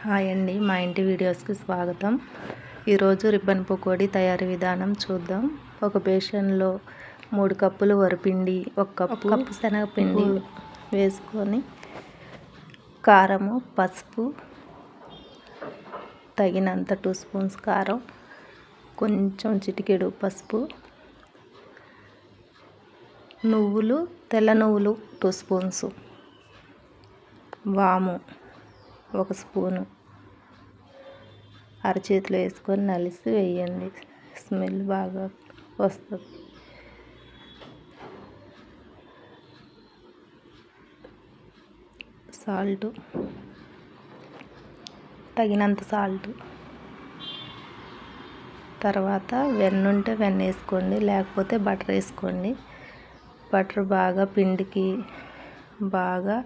Hi అండి, మా ఇంటి వీడియోస్కి స్వాగతం. ఈరోజు రిబ్బన్ పకోడీ తయారీ విధానం చూద్దాం. ఒక బేషన్లో 3 కప్పులు వరిపిండి, 1 కప్పు శనగపిండి వేసుకొని కారము, పసుపు, తగినంత 2 స్పూన్స్ కారం, కొంచెం చిటికెడు పసుపు, నువ్వులు, తెల్ల నువ్వులు 2 స్పూన్స్, వాము 1 స్పూను అరచేతిలో వేసుకొని నలిసి వేయండి. స్మెల్ బాగా వస్తుంది. సాల్ట్, తగినంత సాల్ట్. తర్వాత వెన్న ఉంటే వెన్న వేసుకోండి, లేకపోతే బటర్ వేసుకోండి. బటర్ బాగా పిండికి బాగా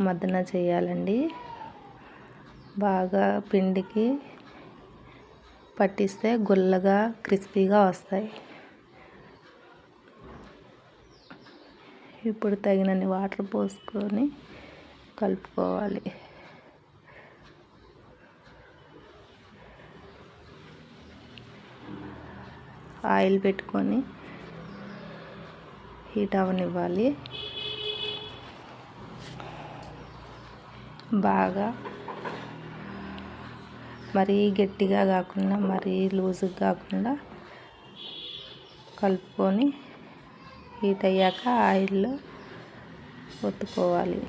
మద్దన చేయాలండి. బాగా పిండికి పట్టిస్తే గుల్లగా క్రిస్పీగా వస్తాయి. ఇప్పుడు తగినన్ని వాటర్ పోసుకొని కలుపుకోవాలి. ఆయిల్ పెట్టుకొని హీట్ అవనివ్వాలి. బాగా మరీ గట్టిగా కాకుండా మరీ లూజుగా కాకుండా కలుపుకొని హీట్ అయ్యాక ఆయిల్లో ఒత్తుకోవాలి.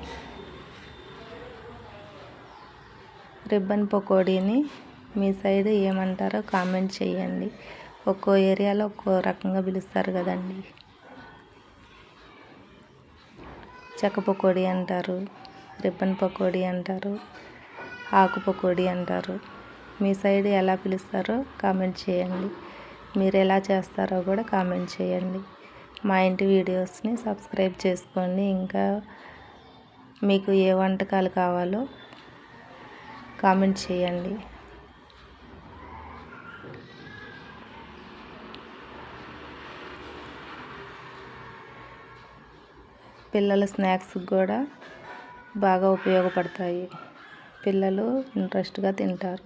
రిబ్బన్ పకోడీని మీ సైడ్ ఏమంటారో కామెంట్ చేయండి. ఒక్కో ఏరియాలో ఒక్కో రకంగా పిలుస్తారు కదండి. చెక్క పకోడీ అంటారు, రిబ్బన్ పకోడీ అంటారు, ఆకు పకోడీ అంటారు. మీ సైడ్ ఎలా పిలుస్తారో కామెంట్ చేయండి. మీరు ఎలా చేస్తారో కూడా కామెంట్ చేయండి. మా ఇంటి వీడియోస్ని సబ్స్క్రైబ్ చేసుకోండి. ఇంకా మీకు ఏ వంటకాలు కావాలో కామెంట్ చేయండి. పిల్లల స్నాక్స్కి కూడా బాగా ఉపయోగపడతాయి. పిల్లలు ఇంట్రెస్ట్గా తింటారు.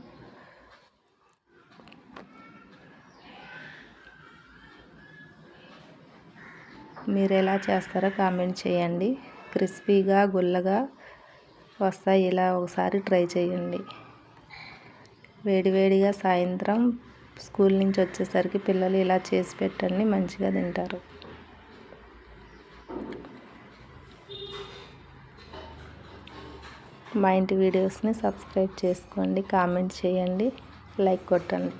మీరు ఎలా చేస్తారో కామెంట్ చేయండి. క్రిస్పీగా గుల్లగా వస్తాయి. ఇలా ఒకసారి ట్రై చేయండి. వేడివేడిగా సాయంత్రం స్కూల్ నుంచి వచ్చేసరికి పిల్లలు ఇలా చేసి పెట్టండి, మంచిగా తింటారు. మా ఇంటి వీడియోస్ని సబ్స్క్రైబ్ చేసుకోండి, కామెంట్ చేయండి, లైక్ కొట్టండి.